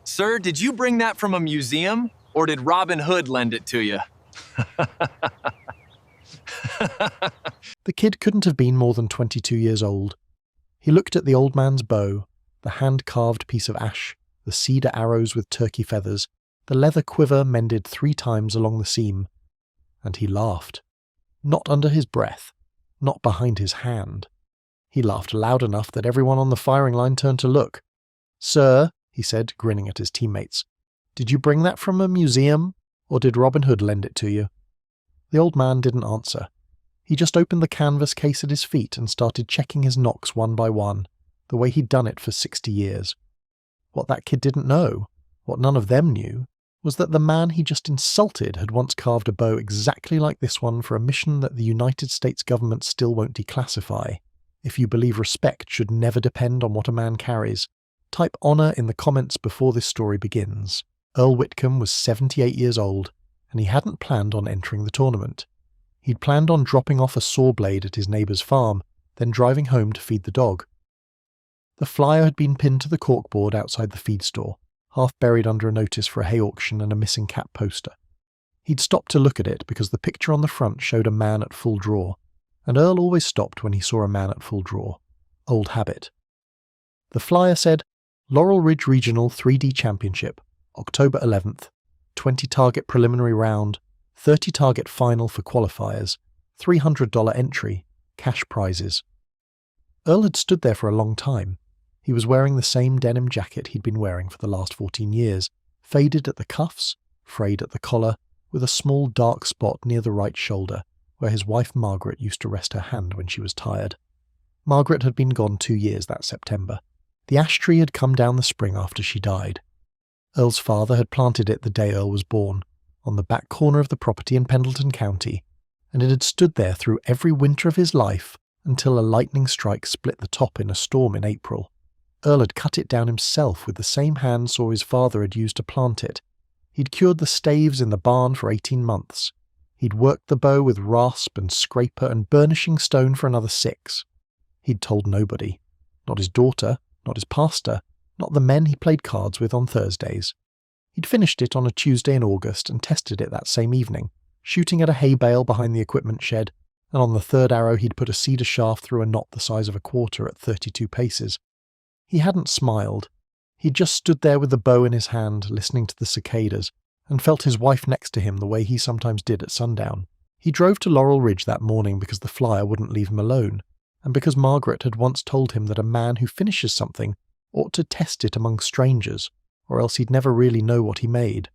Sir, did you bring that from a museum, or did Robin Hood lend it to you? The kid couldn't have been more than 22 years old. He looked at the old man's bow, the hand-carved piece of ash, the cedar arrows with turkey feathers, the leather quiver mended 3 times along the seam, and he laughed. Not under his breath, not behind his hand. He laughed loud enough that everyone on the firing line turned to look. "Sir," he said, grinning at his teammates, "did you bring that from a museum, or did Robin Hood lend it to you?" The old man didn't answer. He just opened the canvas case at his feet and started checking his knocks one by one, the way he'd done it for 60 years. What that kid didn't know, what none of them knew, was that the man he just insulted had once carved a bow exactly like this one for a mission that the United States government still won't declassify. If you believe respect should never depend on what a man carries, type honour in the comments before this story begins. Earl Whitcomb was 78 years old, and he hadn't planned on entering the tournament. He'd planned on dropping off a saw blade at his neighbour's farm, then driving home to feed the dog. The flyer had been pinned to the corkboard outside the feed store, half buried under a notice for a hay auction and a missing cat poster. He'd stopped to look at it because the picture on the front showed a man at full draw, and Earl always stopped when he saw a man at full draw. Old habit. The flyer said, "Laurel Ridge Regional 3D Championship, October 11th, 20 target preliminary round, 30 target final for qualifiers, $300 entry, cash prizes." Earl had stood there for a long time. He was wearing the same denim jacket he'd been wearing for the last 14 years, faded at the cuffs, frayed at the collar, with a small dark spot near the right shoulder, where his wife Margaret used to rest her hand when she was tired. Margaret had been gone 2 years that September. The ash tree had come down the spring after she died. Earl's father had planted it the day Earl was born, on the back corner of the property in Pendleton County, and it had stood there through every winter of his life until a lightning strike split the top in a storm in April. Earl had cut it down himself with the same handsaw his father had used to plant it. He'd cured the staves in the barn for 18 months. He'd worked the bow with rasp and scraper and burnishing stone for another 6. He'd told nobody. Not his daughter, not his pastor, not the men he played cards with on Thursdays. He'd finished it on a Tuesday in August and tested it that same evening, shooting at a hay bale behind the equipment shed, and on the 3rd arrow he'd put a cedar shaft through a knot the size of a quarter at 32 paces. He hadn't smiled. He'd just stood there with the bow in his hand, listening to the cicadas, and felt his wife next to him the way he sometimes did at sundown. He drove to Laurel Ridge that morning because the flyer wouldn't leave him alone, and because Margaret had once told him that a man who finishes something ought to test it among strangers, or else he'd never really know what he made.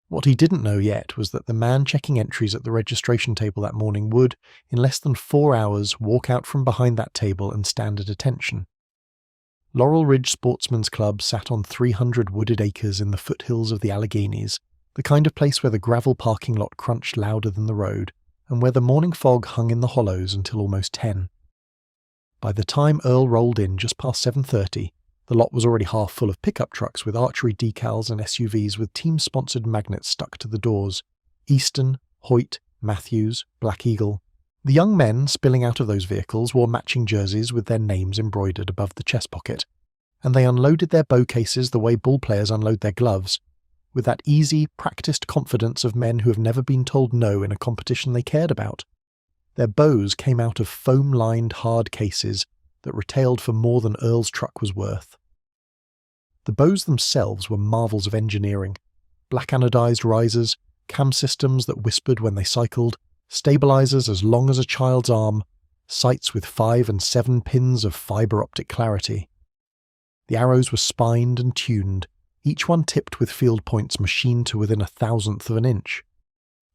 What he didn't know yet was that the man checking entries at the registration table that morning would, in less than 4 hours, walk out from behind that table and stand at attention. Laurel Ridge Sportsman's Club sat on 300 wooded acres in the foothills of the Alleghenies, the kind of place where the gravel parking lot crunched louder than the road, and where the morning fog hung in the hollows until almost 10. By the time Earl rolled in just past 7:30, the lot was already half full of pickup trucks with archery decals and SUVs with team-sponsored magnets stuck to the doors. Easton, Hoyt, Mathews, Black Eagle. The young men spilling out of those vehicles wore matching jerseys with their names embroidered above the chest pocket, and they unloaded their bow cases the way ball players unload their gloves, with that easy, practiced confidence of men who have never been told no in a competition they cared about. Their bows came out of foam-lined hard cases that retailed for more than Earl's truck was worth. The bows themselves were marvels of engineering. Black anodized risers, cam systems that whispered when they cycled, stabilizers as long as a child's arm, sights with 5 and 7 pins of fibre optic clarity. The arrows were spined and tuned, each one tipped with field points machined to within 1,000th of an inch.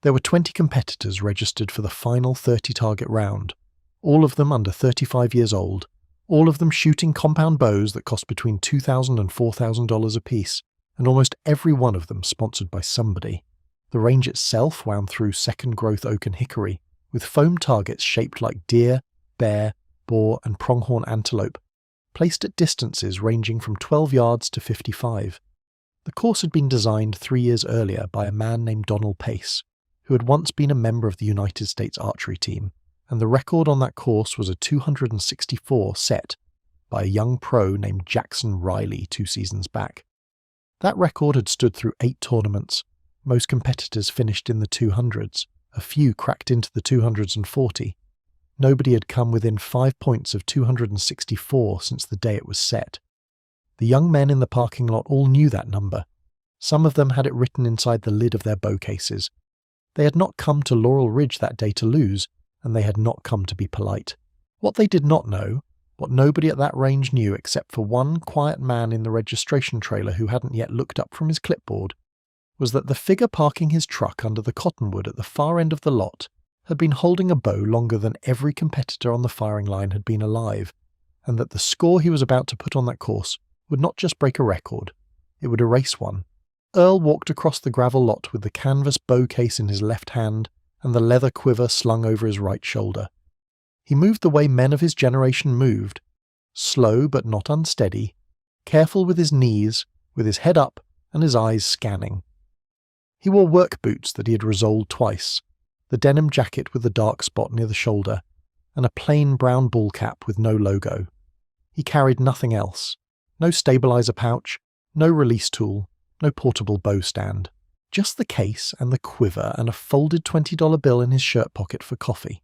There were 20 competitors registered for the final 30-target round, all of them under 35 years old, all of them shooting compound bows that cost between $2,000 and $4,000 apiece, and almost every one of them sponsored by somebody. The range itself wound through second-growth oak and hickory, with foam targets shaped like deer, bear, boar, and pronghorn antelope, placed at distances ranging from 12 yards to 55. The course had been designed 3 years earlier by a man named Donald Pace, who had once been a member of the United States archery team, and the record on that course was a 264 set by a young pro named Jackson Riley 2 seasons back. That record had stood through 8 tournaments. Most competitors finished in the 200s. A few cracked into the 240. Nobody had come within 5 points of 264 since the day it was set. The young men in the parking lot all knew that number. Some of them had it written inside the lid of their bow cases. They had not come to Laurel Ridge that day to lose, and they had not come to be polite. What they did not know, what nobody at that range knew except for one quiet man in the registration trailer who hadn't yet looked up from his clipboard, was that the figure parking his truck under the cottonwood at the far end of the lot had been holding a bow longer than every competitor on the firing line had been alive, and that the score he was about to put on that course would not just break a record, it would erase one. Earl walked across the gravel lot with the canvas bow case in his left hand and the leather quiver slung over his right shoulder. He moved the way men of his generation moved, slow but not unsteady, careful with his knees, with his head up and his eyes scanning. He wore work boots that he had resoled twice, the denim jacket with the dark spot near the shoulder, and a plain brown ball cap with no logo. He carried nothing else. No stabilizer pouch, no release tool, no portable bow stand. Just the case and the quiver and a folded $20 bill in his shirt pocket for coffee.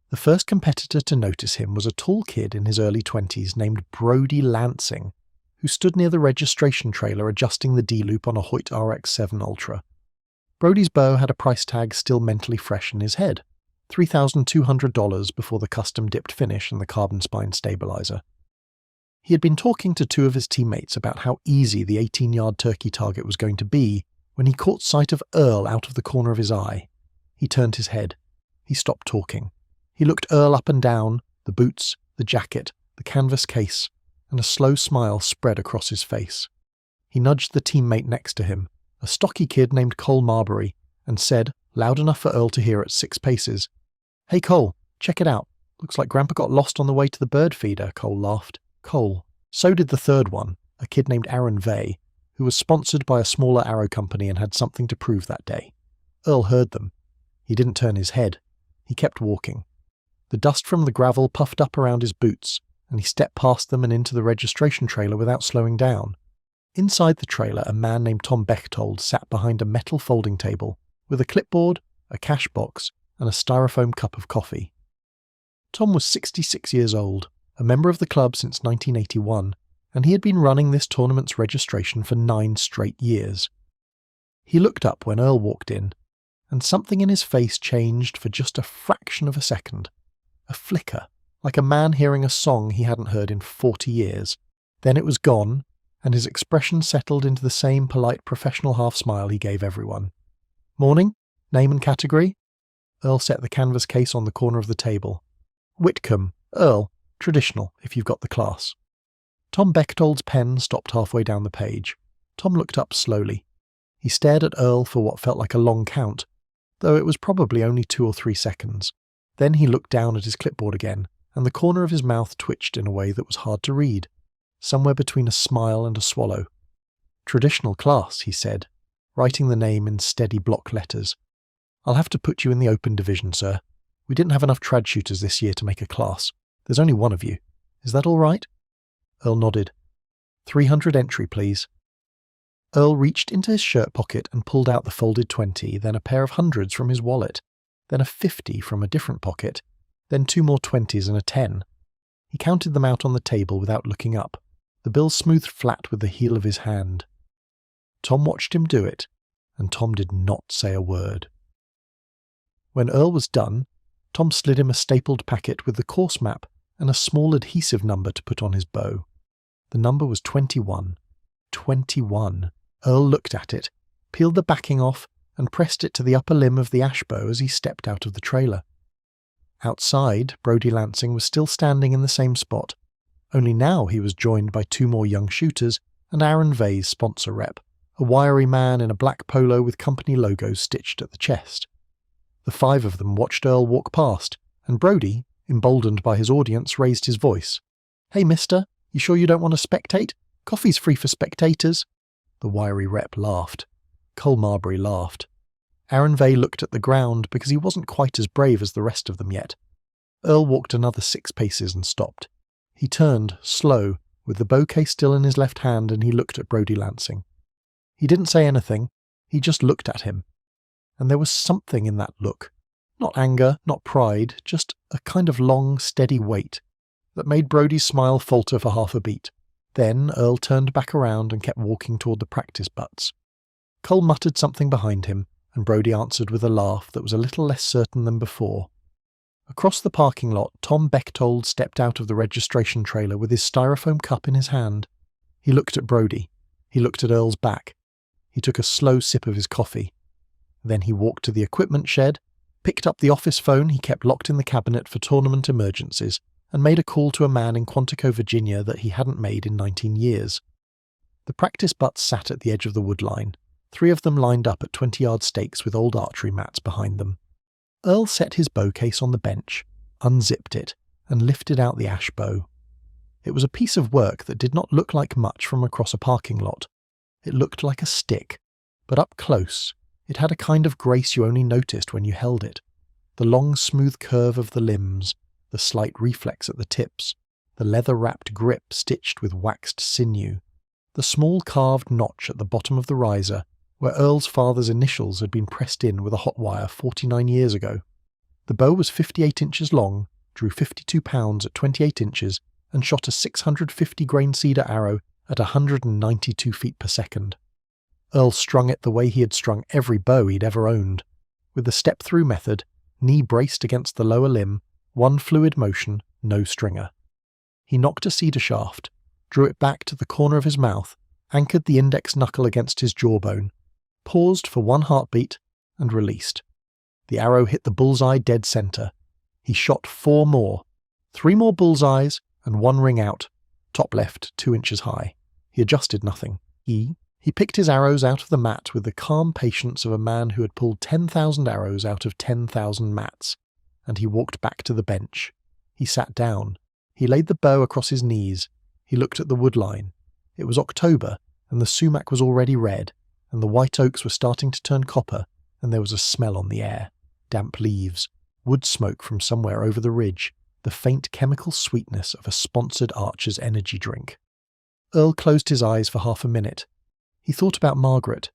The first competitor to notice him was a tall kid in his early 20s named Brody Lansing, who stood near the registration trailer adjusting the D-loop on a Hoyt RX-7 Ultra. Brody's bow had a price tag still mentally fresh in his head, $3,200 before the custom-dipped finish and the carbon spine stabilizer. He had been talking to 2 of his teammates about how easy the 18-yard turkey target was going to be when he caught sight of Earl out of the corner of his eye. He turned his head. He stopped talking. He looked Earl up and down, the boots, the jacket, the canvas case, and a slow smile spread across his face. He nudged the teammate next to him, a stocky kid named Cole Marbury, and said, loud enough for Earl to hear at 6 paces, "Hey Cole, check it out. Looks like Grandpa got lost on the way to the bird feeder," Cole laughed. Cole. So did the third one, a kid named Aaron Vay, who was sponsored by a smaller arrow company and had something to prove that day. Earl heard them. He didn't turn his head. He kept walking. The dust from the gravel puffed up around his boots, and he stepped past them and into the registration trailer without slowing down. Inside the trailer, a man named Tom Bechtold sat behind a metal folding table, with a clipboard, a cash box, and a styrofoam cup of coffee. Tom was 66 years old, a member of the club since 1981, and he had been running this tournament's registration for 9 straight years. He looked up when Earl walked in, and something in his face changed for just a fraction of a second. A flicker, like a man hearing a song he hadn't heard in 40 years. Then it was gone, and his expression settled into the same polite professional half-smile he gave everyone. "Morning? Name and category?" Earl set the canvas case on the corner of the table. "Whitcomb, Earl, traditional, if you've got the class." Tom Bechtold's pen stopped halfway down the page. Tom looked up slowly. He stared at Earl for what felt like a long count, though it was probably only 2 or 3 seconds. Then he looked down at his clipboard again, and the corner of his mouth twitched in a way that was hard to read, somewhere between a smile and a swallow. "Traditional class," he said, writing the name in steady block letters. "I'll have to put you in the open division, sir. We didn't have enough trad shooters this year to make a class. There's only one of you. Is that all right?" Earl nodded. 300 entry, please." Earl reached into his shirt pocket and pulled out the folded 20, then a pair of hundreds from his wallet, then a 50 from a different pocket, then 2 more 20s and a 10. He counted them out on the table without looking up, the bill smoothed flat with the heel of his hand. Tom watched him do it, and Tom did not say a word. When Earl was done, Tom slid him a stapled packet with the course map and a small adhesive number to put on his bow. The number was 21. 21. Earl looked at it, peeled the backing off, and pressed it to the upper limb of the ash bow as he stepped out of the trailer. Outside, Brody Lansing was still standing in the same spot, only now he was joined by 2 more young shooters and Aaron Vay's sponsor rep, a wiry man in a black polo with company logos stitched at the chest. The 5 of them watched Earl walk past, and Brody, emboldened by his audience, raised his voice. "Hey, mister, you sure you don't want to spectate? Coffee's free for spectators." The wiry rep laughed. Cole Marbury laughed. Aaron Vay looked at the ground because he wasn't quite as brave as the rest of them yet. Earl walked another 6 paces and stopped. He turned, slow, with the bow case still in his left hand, and he looked at Brody Lansing. He didn't say anything, he just looked at him. And there was something in that look. Not anger, not pride, just a kind of long, steady weight that made Brodie's smile falter for half a beat. Then Earl turned back around and kept walking toward the practice butts. Cole muttered something behind him, and Brodie answered with a laugh that was a little less certain than before. Across the parking lot, Tom Bechtold stepped out of the registration trailer with his styrofoam cup in his hand. He looked at Brodie. He looked at Earl's back. He took a slow sip of his coffee. Then he walked to the equipment shed, picked up the office phone he kept locked in the cabinet for tournament emergencies, and made a call to a man in Quantico, Virginia that he hadn't made in 19 years. The practice butts sat at the edge of the wood line, 3 of them lined up at 20-yard stakes with old archery mats behind them. Earl set his bow case on the bench, unzipped it, and lifted out the ash bow. It was a piece of work that did not look like much from across a parking lot. It looked like a stick, but up close, it had a kind of grace you only noticed when you held it. The long, smooth curve of the limbs, the slight reflex at the tips, the leather-wrapped grip stitched with waxed sinew, the small carved notch at the bottom of the riser, where Earl's father's initials had been pressed in with a hot wire 49 years ago. The bow was 58 inches long, drew 52 pounds at 28 inches, and shot a 650-grain cedar arrow at 192 feet per second. Earl strung it the way he had strung every bow he'd ever owned, with the step-through method, knee braced against the lower limb, one fluid motion, no stringer. He knocked a cedar shaft, drew it back to the corner of his mouth, anchored the index knuckle against his jawbone, paused for 1 heartbeat, and released. The arrow hit the bullseye dead center. He shot 4 more, 3 more bullseyes, and 1 ring out, top left 2 inches high. He adjusted nothing. He picked his arrows out of the mat with the calm patience of a man who had pulled 10,000 arrows out of 10,000 mats, and he walked back to the bench. He sat down. He laid the bow across his knees. He looked at the wood line. It was October, and the sumac was already red, and the white oaks were starting to turn copper, and there was a smell on the air. Damp leaves, wood smoke from somewhere over the ridge, the faint chemical sweetness of a sponsored archer's energy drink. Earl closed his eyes for half a minute. He thought about Margaret.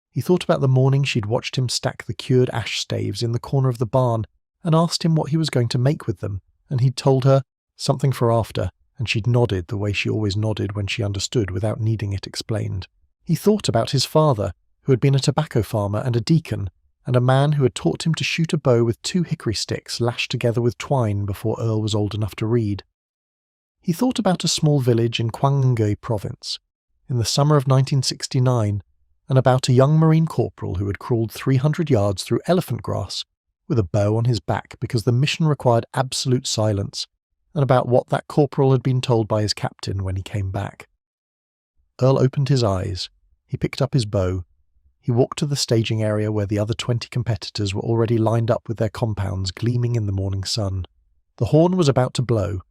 He thought about the morning she'd watched him stack the cured ash staves in the corner of the barn and asked him what he was going to make with them, and he'd told her something for after, and she'd nodded the way she always nodded when she understood without needing it explained. He thought about his father, who had been a tobacco farmer and a deacon, and a man who had taught him to shoot a bow with 2 hickory sticks lashed together with twine before Earl was old enough to read. He thought about a small village in Kwangge province, in the summer of 1969, and about a young Marine corporal who had crawled 300 yards through elephant grass with a bow on his back because the mission required absolute silence, and about what that corporal had been told by his captain when he came back. Earl opened his eyes. He picked up his bow. He walked to the staging area where the other 20 competitors were already lined up with their compounds gleaming in the morning sun. The horn was about to blow.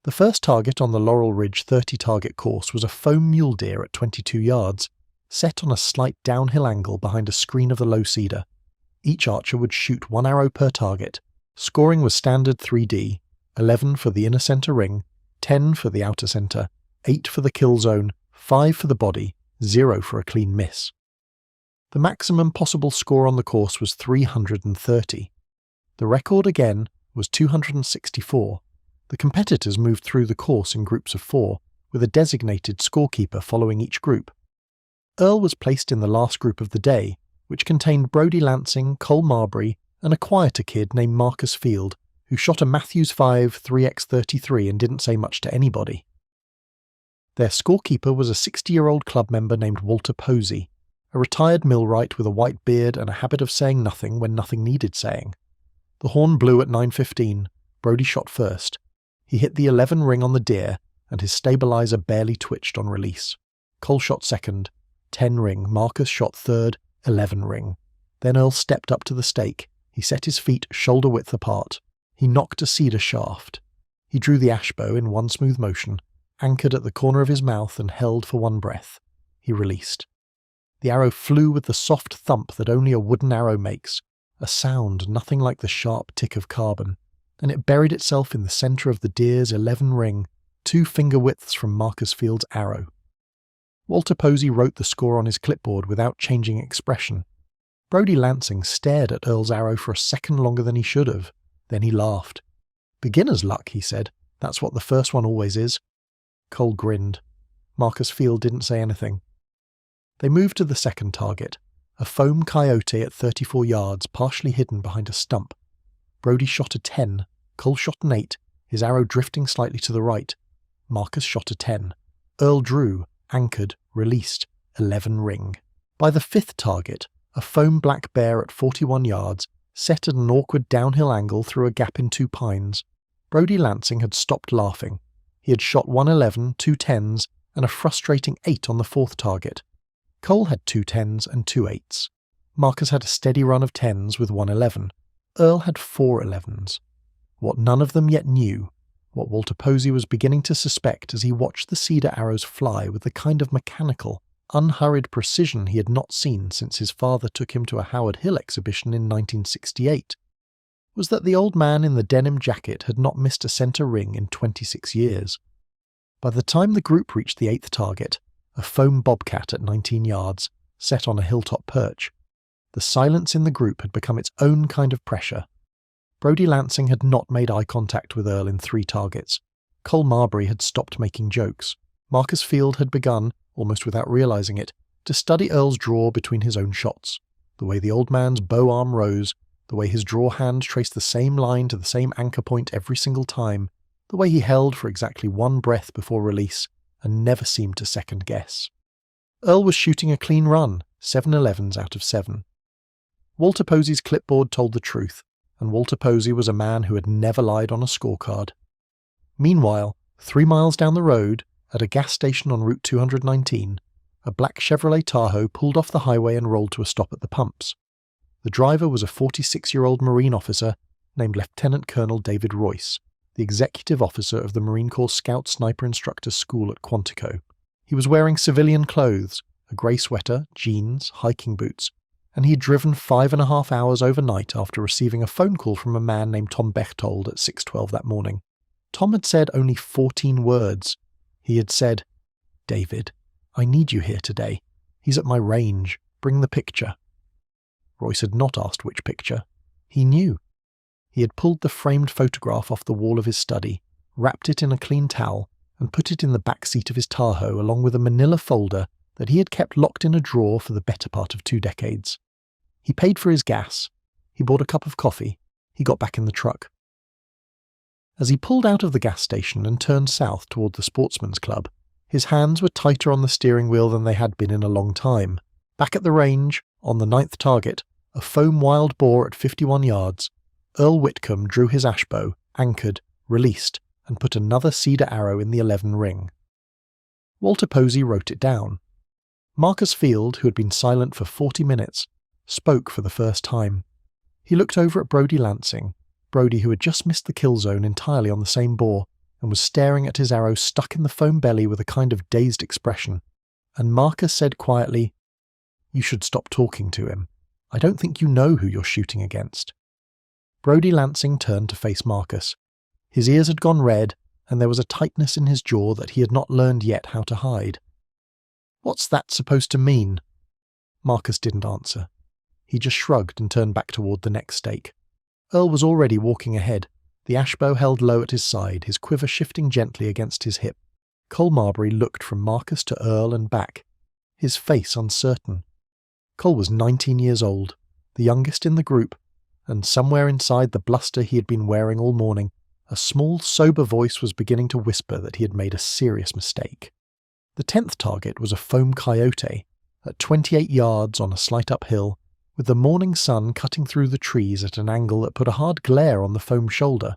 The first target on the Laurel Ridge 30-target course was a foam mule deer at 22 yards, set on a slight downhill angle behind a screen of the low cedar. Each archer would shoot 1 arrow per target. Scoring was standard 3D, 11 for the inner center ring, 10 for the outer center, 8 for the kill zone, 5 for the body, 0 for a clean miss. The maximum possible score on the course was 330. The record again was 264. The competitors moved through the course in groups of 4, with a designated scorekeeper following each group. Earl was placed in the last group of the day, which contained Brodie Lansing, Cole Marbury, and a quieter kid named Marcus Field, who shot a Mathews 5 3x33 and didn't say much to anybody. Their scorekeeper was a 60-year-old club member named Walter Posey, a retired millwright with a white beard and a habit of saying nothing when nothing needed saying. The horn blew at 9:15. Brodie shot first. He hit the 11 ring on the deer, and his stabilizer barely twitched on release. Cole shot second, 10 ring. Marcus shot third, 11 ring. Then Earl stepped up to the stake. He set his feet shoulder-width apart. He knocked a cedar shaft. He drew the ash bow in one smooth motion, anchored at the corner of his mouth and held for 1 breath. He released. The arrow flew with the soft thump that only a wooden arrow makes, a sound nothing like the sharp tick of carbon, and it buried itself in the centre of the deer's 11 ring, 2 finger widths from Marcus Field's arrow. Walter Posey wrote the score on his clipboard without changing expression. Brodie Lansing stared at Earl's arrow for a second longer than he should have. Then he laughed. "Beginner's luck," he said. "That's what the first one always is." Cole grinned. Marcus Field didn't say anything. They moved to the second target, a foam coyote at 34 yards, partially hidden behind a stump. Brodie shot a 10, Cole shot an 8, his arrow drifting slightly to the right. Marcus shot a 10. Earl drew, anchored, released, 11 ring. By the fifth target, a foam black bear at 41 yards, set at an awkward downhill angle through a gap in two pines, Brodie Lansing had stopped laughing. He had shot 111, 2 10s, and a frustrating 8 on the fourth target. Cole had 2 10s and 2 8s. Marcus had a steady run of 10s with 111. Earl had 4 11s. What none of them yet knew, what Walter Posey was beginning to suspect as he watched the cedar arrows fly with the kind of mechanical, unhurried precision he had not seen since his father took him to a Howard Hill exhibition in 1968, was that the old man in the denim jacket had not missed a centre ring in 26 years. By the time the group reached the eighth target, a foam bobcat at 19 yards, set on a hilltop perch, the silence in the group had become its own kind of pressure. Brodie Lansing had not made eye contact with Earl in 3 targets. Cole Marbury had stopped making jokes. Marcus Field had begun, almost without realising it, to study Earl's draw between his own shots, the way the old man's bow arm rose, the way his draw hand traced the same line to the same anchor point every single time, the way he held for exactly one breath before release, and never seemed to second guess. Earl was shooting a clean run, 7 11s out of 7. Walter Posey's clipboard told the truth, and Walter Posey was a man who had never lied on a scorecard. Meanwhile, 3 miles down the road, at a gas station on Route 219, a black Chevrolet Tahoe pulled off the highway and rolled to a stop at the pumps. The driver was a 46-year-old Marine officer named Lieutenant Colonel David Royce, the executive officer of the Marine Corps Scout Sniper Instructor School at Quantico. He was wearing civilian clothes, a grey sweater, jeans, hiking boots, and he had driven 5.5 hours overnight after receiving a phone call from a man named Tom Bechtold at 6:12 that morning. Tom had said only 14 words. He had said, "David, I need you here today. He's at my range. Bring the picture." Royce had not asked which picture. He knew. He had pulled the framed photograph off the wall of his study, wrapped it in a clean towel, and put it in the back seat of his Tahoe along with a manila folder that he had kept locked in a drawer for the better part of 2 decades. He paid for his gas. He bought a cup of coffee. He got back in the truck. As he pulled out of the gas station and turned south toward the Sportsman's Club, his hands were tighter on the steering wheel than they had been in a long time. Back at the range, on the 9th target, a foam wild boar at 51 yards, Earl Whitcomb drew his ashbow, anchored, released, and put another cedar arrow in the 11 ring. Walter Posey wrote it down. Marcus Field, who had been silent for 40 minutes, spoke for the first time. He looked over at Brodie Lansing, Brodie who had just missed the kill zone entirely on the same boar, and was staring at his arrow stuck in the foam belly with a kind of dazed expression, and Marcus said quietly, "You should stop talking to him. I don't think you know who you're shooting against." Brodie Lansing turned to face Marcus. His ears had gone red, and there was a tightness in his jaw that he had not learned yet how to hide. "What's that supposed to mean?" Marcus didn't answer. He just shrugged and turned back toward the next stake. Earl was already walking ahead, the ashbow held low at his side, his quiver shifting gently against his hip. Cole Marbury looked from Marcus to Earl and back, his face uncertain. Cole was 19 years old, the youngest in the group, and somewhere inside the bluster he had been wearing all morning, a small, sober voice was beginning to whisper that he had made a serious mistake. The 10th target was a foam coyote, at 28 yards on a slight uphill, with the morning sun cutting through the trees at an angle that put a hard glare on the foam shoulder.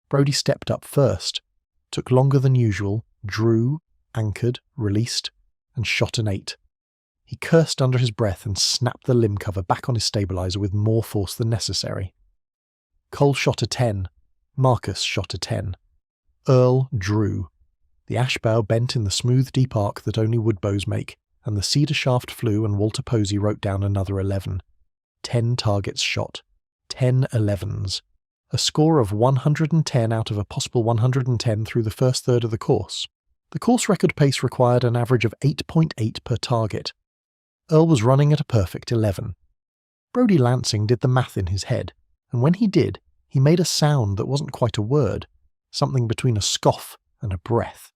Brodie stepped up first, took longer than usual, drew, anchored, released, and shot an 8. He cursed under his breath and snapped the limb cover back on his stabilizer with more force than necessary. Cole shot a 10. Marcus shot a 10. Earl drew. The ashbow bent in the smooth deep arc that only wood bows make, and the cedar shaft flew and Walter Posey wrote down another 11. 10 targets shot. 10 11s. A score of 110 out of a possible 110 through the first third of the course. The course record pace required an average of 8.8 per target. Earl was running at a perfect 11. Brodie Lansing did the math in his head, and when he did, he made a sound that wasn't quite a word, something between a scoff and a breath.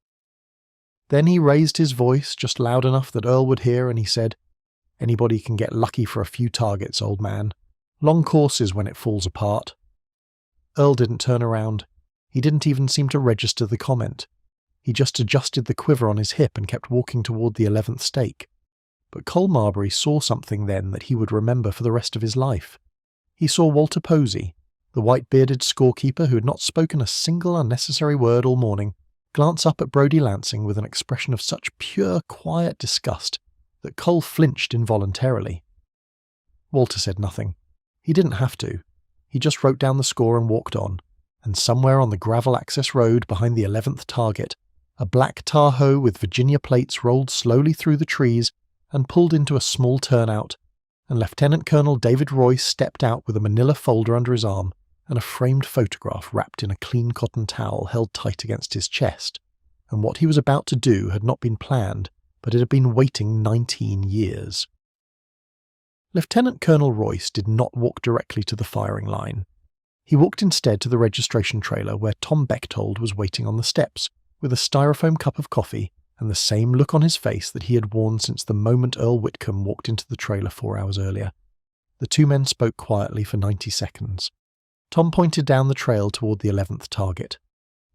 Then he raised his voice just loud enough that Earl would hear, and he said, "Anybody can get lucky for a few targets, old man. Long courses when it falls apart." Earl didn't turn around. He didn't even seem to register the comment. He just adjusted the quiver on his hip and kept walking toward the 11th stake. But Cole Marbury saw something then that he would remember for the rest of his life. He saw Walter Posey, the white-bearded scorekeeper who had not spoken a single unnecessary word all morning, glance up at Brodie Lansing with an expression of such pure, quiet disgust that Cole flinched involuntarily. Walter said nothing. He didn't have to. He just wrote down the score and walked on, and somewhere on the gravel access road behind the 11th target, a black Tahoe with Virginia plates rolled slowly through the trees and pulled into a small turnout, and Lieutenant Colonel David Royce stepped out with a manila folder under his arm and a framed photograph wrapped in a clean cotton towel held tight against his chest, and what he was about to do had not been planned, but it had been waiting 19 years. Lieutenant Colonel Royce did not walk directly to the firing line. He walked instead to the registration trailer where Tom Bechtold was waiting on the steps, with a styrofoam cup of coffee and the same look on his face that he had worn since the moment Earl Whitcomb walked into the trailer 4 hours earlier. The two men spoke quietly for 90 seconds. Tom pointed down the trail toward the 11th target.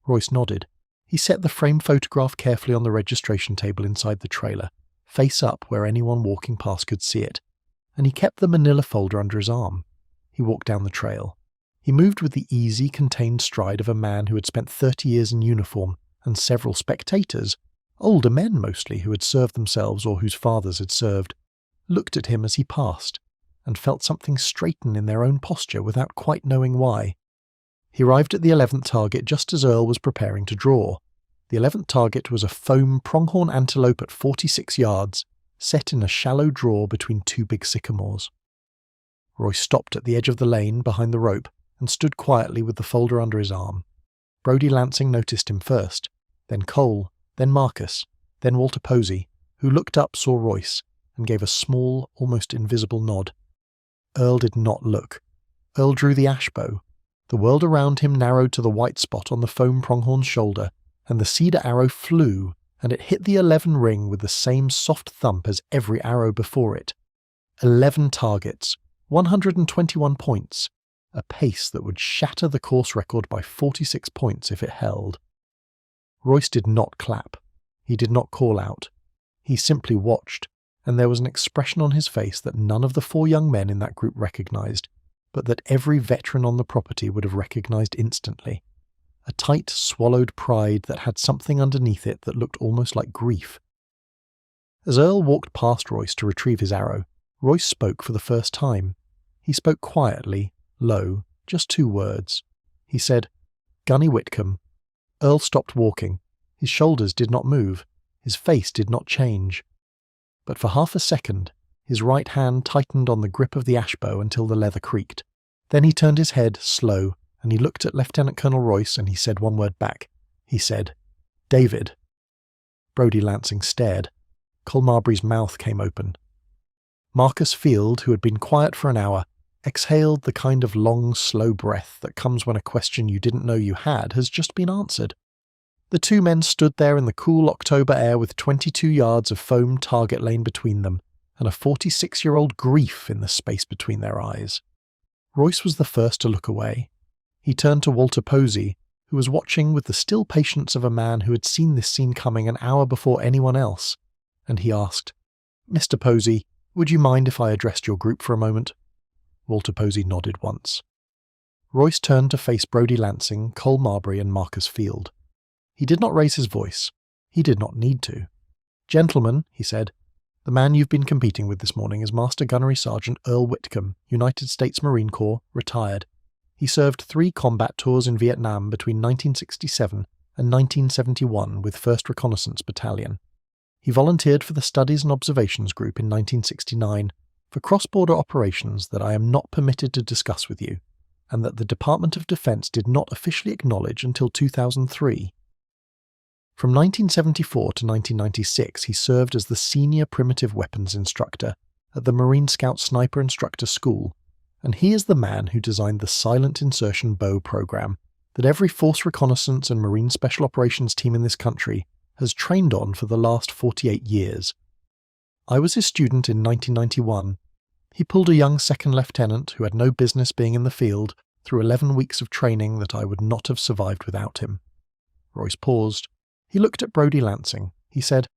Royce nodded. He set the framed photograph carefully on the registration table inside the trailer, face up where anyone walking past could see it, and he kept the manila folder under his arm. He walked down the trail. He moved with the easy, contained stride of a man who had spent 30 years in uniform, and several spectators, older men mostly who had served themselves or whose fathers had served, looked at him as he passed, and felt something straighten in their own posture without quite knowing why. He arrived at the 11th target just as Earl was preparing to draw. The 11th target was a foam pronghorn antelope at 46 yards, set in a shallow draw between two big sycamores. Roy stopped at the edge of the lane behind the rope and stood quietly with the folder under his arm. Brodie Lansing noticed him first, then Cole, then Marcus, then Walter Posey, who looked up, saw Royce, and gave a small, almost invisible nod. Earl did not look. Earl drew the ash bow. The world around him narrowed to the white spot on the foam pronghorn's shoulder, and the cedar arrow flew, and it hit the 11 ring with the same soft thump as every arrow before it. 11 targets, 121 points, a pace that would shatter the course record by 46 points if it held. Royce did not clap. He did not call out. He simply watched, and there was an expression on his face that none of the 4 young men in that group recognized, but that every veteran on the property would have recognized instantly. A tight, swallowed pride that had something underneath it that looked almost like grief. As Earl walked past Royce to retrieve his arrow, Royce spoke for the first time. He spoke quietly, low, just 2 words. He said, "Gunny Whitcomb." Earl stopped walking. His shoulders did not move. His face did not change. But for half a second, his right hand tightened on the grip of the ash bow until the leather creaked. Then he turned his head, slow, and he looked at Lieutenant Colonel Royce and he said one word back. He said, "David." Brodie Lansing stared. Cole Marbury's mouth came open. Marcus Field, who had been quiet for an hour, exhaled the kind of long, slow breath that comes when a question you didn't know you had has just been answered. The 2 men stood there in the cool October air with 22 yards of foam target lane between them, and a 46-year-old grief in the space between their eyes. Royce was the first to look away. He turned to Walter Posey, who was watching with the still patience of a man who had seen this scene coming an hour before anyone else, and he asked, "Mr. Posey, would you mind if I addressed your group for a moment?" Walter Posey nodded once. Royce turned to face Brodie Lansing, Cole Marbury, and Marcus Field. He did not raise his voice. He did not need to. "Gentlemen," he said, "the man you've been competing with this morning is Master Gunnery Sergeant Earl Whitcomb, United States Marine Corps, retired. He served 3 combat tours in Vietnam between 1967 and 1971 with 1st Reconnaissance Battalion. He volunteered for the Studies and Observations Group in 1969 for cross-border operations that I am not permitted to discuss with you, and that the Department of Defense did not officially acknowledge until 2003. From 1974 to 1996, he served as the senior primitive weapons instructor at the Marine Scout Sniper Instructor School, and he is the man who designed the silent insertion bow program that every Force Reconnaissance and Marine Special Operations team in this country has trained on for the last 48 years. I was his student in 1991. He pulled a young second lieutenant who had no business being in the field through 11 weeks of training that I would not have survived without him. Royce paused. He looked at Brodie Lansing. He said,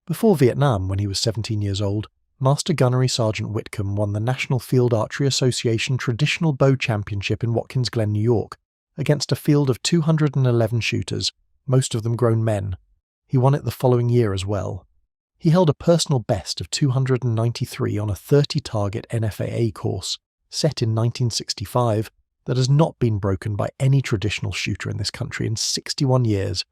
"Before Vietnam, when he was 17 years old, Master Gunnery Sergeant Whitcomb won the National Field Archery Association Traditional Bow Championship in Watkins Glen, New York, against a field of 211 shooters, most of them grown men. He won it the following year as well. He held a personal best of 293 on a 30-target NFAA course, set in 1965, that has not been broken by any traditional shooter in this country in 61 years.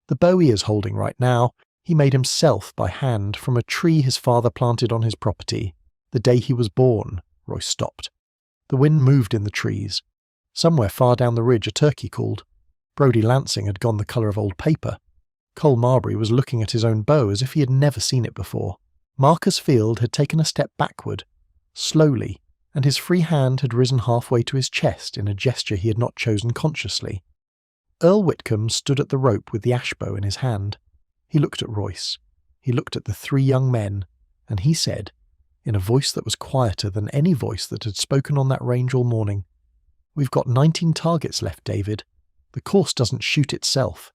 The bow he is holding right now, he made himself by hand from a tree his father planted on his property. The day he was born." Royce stopped. The wind moved in the trees. Somewhere far down the ridge a turkey called. Brodie Lansing had gone the colour of old paper. Cole Marbury was looking at his own bow as if he had never seen it before. Marcus Field had taken a step backward, slowly, and his free hand had risen halfway to his chest in a gesture he had not chosen consciously. Earl Whitcomb stood at the rope with the ash bow in his hand. He looked at Royce. He looked at the three young men, and he said, in a voice that was quieter than any voice that had spoken on that range all morning, "We've got 19 targets left, David. The course doesn't shoot itself."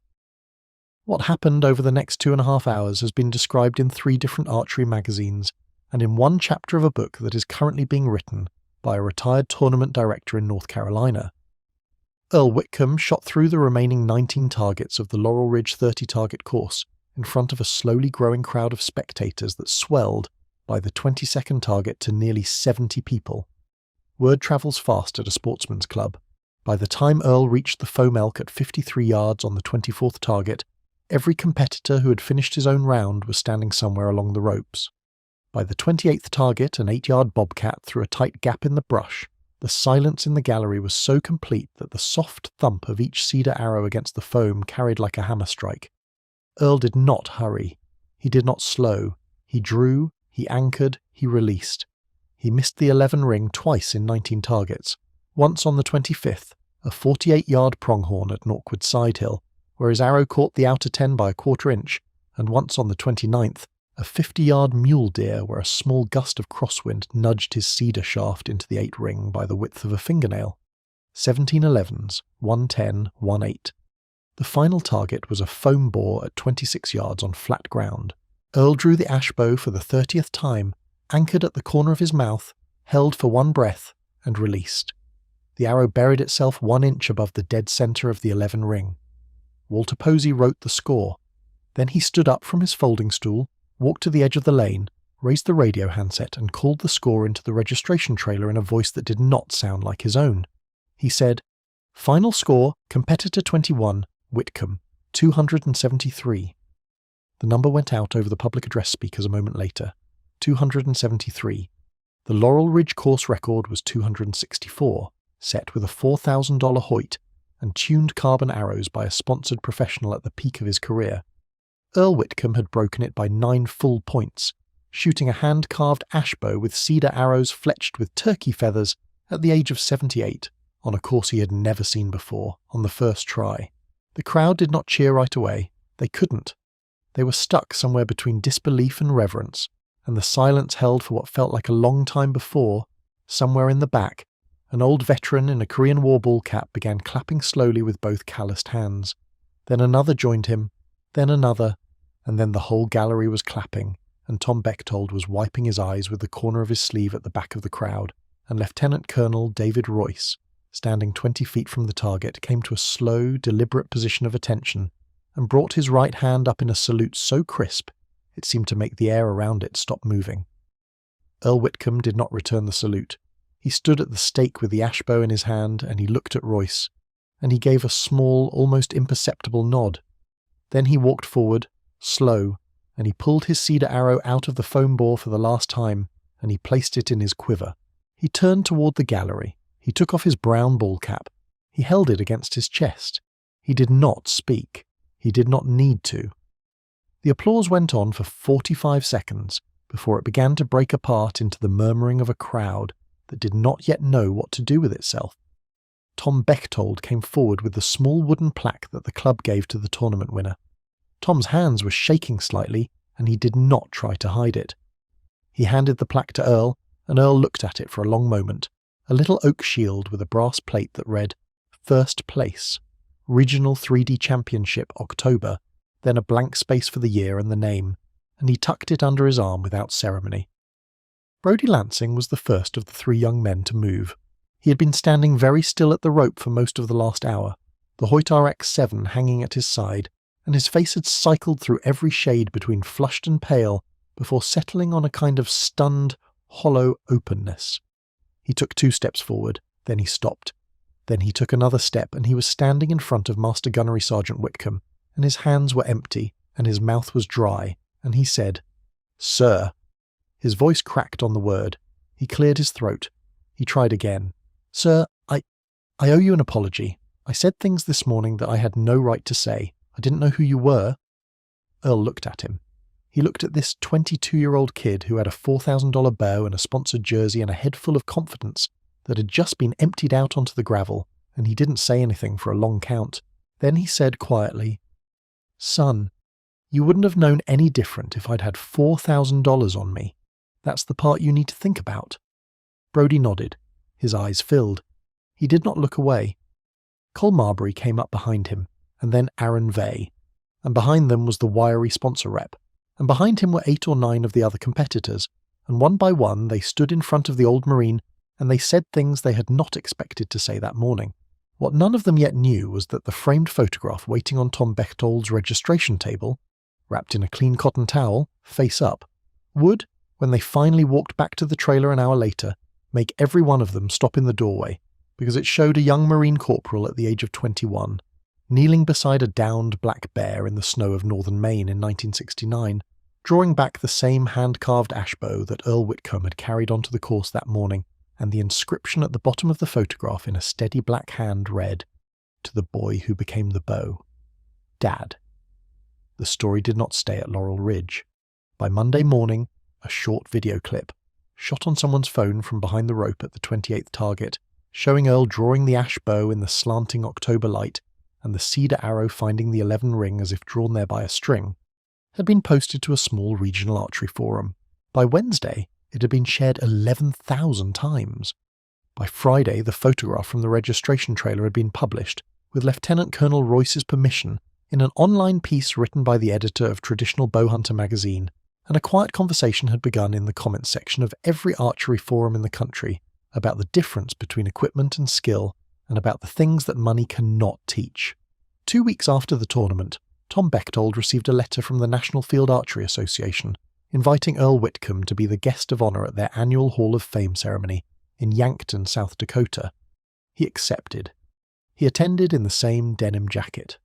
What happened over the next 2.5 hours has been described in 3 different archery magazines and in one chapter of a book that is currently being written by a retired tournament director in North Carolina. Earl Whitcomb shot through the remaining 19 targets of the Laurel Ridge 30-target course in front of a slowly growing crowd of spectators that swelled by the 22nd target to nearly 70 people. Word travels fast at a sportsman's club. By the time Earl reached the foam elk at 53 yards on the 24th target, every competitor who had finished his own round was standing somewhere along the ropes. By the 28th target, an 8-yard bobcat through a tight gap in the brush, the silence in the gallery was so complete that the soft thump of each cedar arrow against the foam carried like a hammer strike. Earl did not hurry. He did not slow. He drew, he anchored, he released. He missed the 11 ring twice in 19 targets, once on the 25th, a 48-yard pronghorn at an awkward side hill, where his arrow caught the outer 10 by a quarter inch, and once on the 29th, a 50-yard mule deer where a small gust of crosswind nudged his cedar shaft into the 8 ring by the width of a fingernail. 17 11s, 110, 1-8. The final target was a foam bore at 26 yards on flat ground. Earl drew the ash bow for the 30th time, anchored at the corner of his mouth, held for one breath, and released. The arrow buried itself 1 inch above the dead centre of the 11 ring. Walter Posey wrote the score. Then he stood up from his folding stool, walked to the edge of the lane, raised the radio handset and called the score into the registration trailer in a voice that did not sound like his own. He said, "Final score, competitor 21, Whitcomb, 273. The number went out over the public address speakers a moment later. 273. The Laurel Ridge course record was 264, set with a $4,000 Hoyt and tuned carbon arrows by a sponsored professional at the peak of his career. Earl Whitcomb had broken it by 9 full points, shooting a hand-carved ash bow with cedar arrows fletched with turkey feathers at the age of 78, on a course he had never seen before, on the first try. The crowd did not cheer right away. They couldn't. They were stuck somewhere between disbelief and reverence, and the silence held for what felt like a long time before, somewhere in the back, an old veteran in a Korean War ball cap began clapping slowly with both calloused hands. Then another joined him, then another, and then the whole gallery was clapping, and Tom Bechtold was wiping his eyes with the corner of his sleeve at the back of the crowd, and Lieutenant Colonel David Royce, standing 20 feet from the target, came to a slow, deliberate position of attention and brought his right hand up in a salute so crisp it seemed to make the air around it stop moving. Earl Whitcomb did not return the salute. He stood at the stake with the ash bow in his hand, and he looked at Royce, and he gave a small, almost imperceptible nod. Then he walked forward, slow, and he pulled his cedar arrow out of the foam bore for the last time, and he placed it in his quiver. He turned toward the gallery. He took off his brown ball cap. He held it against his chest. He did not speak. He did not need to. The applause went on for 45 seconds before it began to break apart into the murmuring of a crowd that did not yet know what to do with itself. Tom Bechtold came forward with the small wooden plaque that the club gave to the tournament winner. Tom's hands were shaking slightly, and he did not try to hide it. He handed the plaque to Earl, and Earl looked at it for a long moment, a little oak shield with a brass plate that read, First Place, Regional 3D Championship October, then a blank space for the year and the name, and he tucked it under his arm without ceremony. Brodie Lansing was the first of the three young men to move. He had been standing very still at the rope for most of the last hour, the Hoyt RX-7 hanging at his side, and his face had cycled through every shade between flushed and pale before settling on a kind of stunned, hollow openness. He took 2 steps forward, then he stopped. Then he took another step, and he was standing in front of Master Gunnery Sergeant Whitcomb, and his hands were empty, and his mouth was dry, and he said, "Sir." His voice cracked on the word. He cleared his throat. He tried again. "Sir, I owe you an apology. I said things this morning that I had no right to say. I didn't know who you were." Earl looked at him. He looked at this 22-year-old kid who had a $4,000 bow and a sponsored jersey and a head full of confidence that had just been emptied out onto the gravel, and he didn't say anything for a long count. Then he said quietly, "Son, you wouldn't have known any different if I'd had $4,000 on me. That's the part you need to think about." Brodie nodded. His eyes filled. He did not look away. Cole Marbury came up behind him, and then Aaron Vey, and behind them was the wiry sponsor rep, and behind him were 8 or 9 of the other competitors, and one by one they stood in front of the old Marine, and they said things they had not expected to say that morning. What none of them yet knew was that the framed photograph waiting on Tom Bechtold's registration table, wrapped in a clean cotton towel, face up, would, when they finally walked back to the trailer an hour later, make every one of them stop in the doorway, because it showed a young Marine corporal at the age of 21, kneeling beside a downed black bear in the snow of northern Maine in 1969, drawing back the same hand-carved ash bow that Earl Whitcomb had carried onto the course that morning, and the inscription at the bottom of the photograph in a steady black hand read, "To the boy who became the bow. Dad." The story did not stay at Laurel Ridge. By Monday morning, a short video clip, shot on someone's phone from behind the rope at the 28th target, showing Earl drawing the ash bow in the slanting October light and the cedar arrow finding the 11 ring as if drawn there by a string, had been posted to a small regional archery forum. By Wednesday, it had been shared 11,000 times. By Friday, the photograph from the registration trailer had been published, with Lieutenant Colonel Royce's permission, in an online piece written by the editor of Traditional Bowhunter magazine, and a quiet conversation had begun in the comments section of every archery forum in the country about the difference between equipment and skill, and about the things that money cannot teach. 2 weeks after the tournament, Tom Bechtold received a letter from the National Field Archery Association, inviting Earl Whitcomb to be the guest of honor at their annual Hall of Fame ceremony in Yankton, South Dakota. He accepted. He attended in the same denim jacket.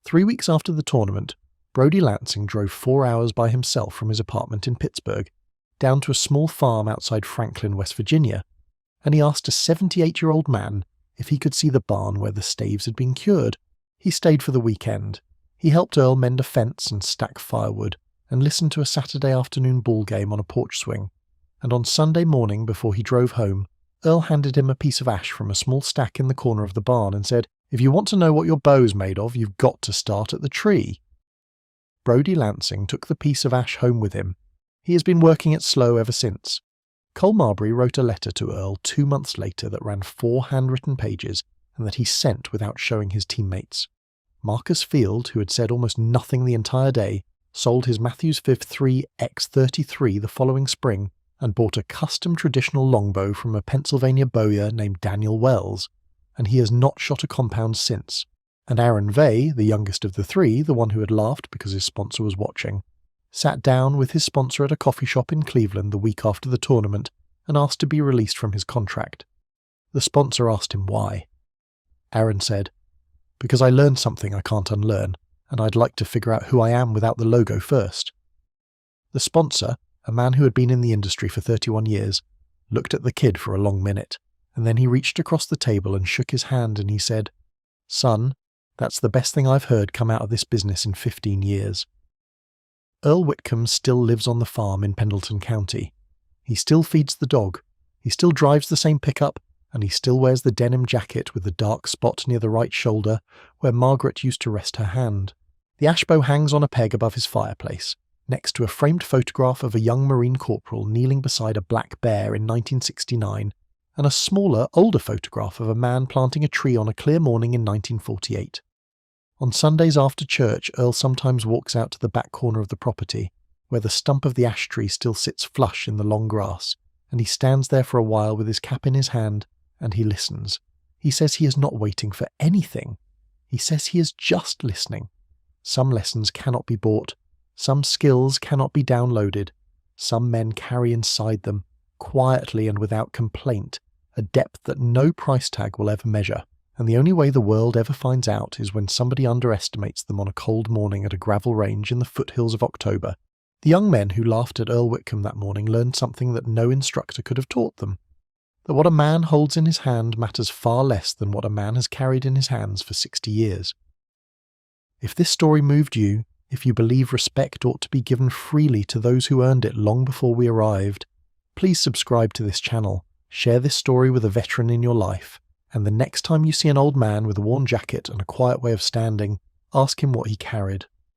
3 weeks after the tournament, Brodie Lansing drove 4 hours by himself from his apartment in Pittsburgh, down to a small farm outside Franklin, West Virginia, and he asked a 78-year-old man if he could see the barn where the staves had been cured. He stayed for the weekend. He helped Earl mend a fence and stack firewood, and listened to a Saturday afternoon ball game on a porch swing. And on Sunday morning, before he drove home, Earl handed him a piece of ash from a small stack in the corner of the barn and said, "If you want to know what your bow's made of, you've got to start at the tree." Brodie Lansing took the piece of ash home with him. He has been working it slow ever since. Cole Marbury wrote a letter to Earl 2 months later that ran 4 handwritten pages and that he sent without showing his teammates. Marcus Field, who had said almost nothing the entire day, sold his Mathews Viv 3 X33 the following spring and bought a custom traditional longbow from a Pennsylvania bowyer named Daniel Wells, and he has not shot a compound since. And Aaron Vey, the youngest of the 3, the one who had laughed because his sponsor was watching, sat down with his sponsor at a coffee shop in Cleveland the week after the tournament and asked to be released from his contract. The sponsor asked him why. Aaron said, "Because I learned something I can't unlearn, and I'd like to figure out who I am without the logo first." The sponsor, a man who had been in the industry for 31 years, looked at the kid for a long minute, and then he reached across the table and shook his hand and he said, "Son, That's the best thing I've heard come out of this business in 15 years. Earl Whitcomb still lives on the farm in Pendleton County. He still feeds the dog, he still drives the same pickup, and he still wears the denim jacket with the dark spot near the right shoulder where Margaret used to rest her hand. The ashbow hangs on a peg above his fireplace, next to a framed photograph of a young Marine corporal kneeling beside a black bear in 1969, and a smaller, older photograph of a man planting a tree on a clear morning in 1948. On Sundays after church, Earl sometimes walks out to the back corner of the property, where the stump of the ash tree still sits flush in the long grass, and he stands there for a while with his cap in his hand, and he listens. He says he is not waiting for anything. He says he is just listening. Some lessons cannot be bought. Some skills cannot be downloaded. Some men carry inside them, quietly and without complaint, a depth that no price tag will ever measure. And the only way the world ever finds out is when somebody underestimates them on a cold morning at a gravel range in the foothills of October. The young men who laughed at Earl Whitcomb that morning learned something that no instructor could have taught them. That what a man holds in his hand matters far less than what a man has carried in his hands for 60 years. If this story moved you, if you believe respect ought to be given freely to those who earned it long before we arrived, please subscribe to this channel, share this story with a veteran in your life, and the next time you see an old man with a worn jacket and a quiet way of standing, ask him what he carried.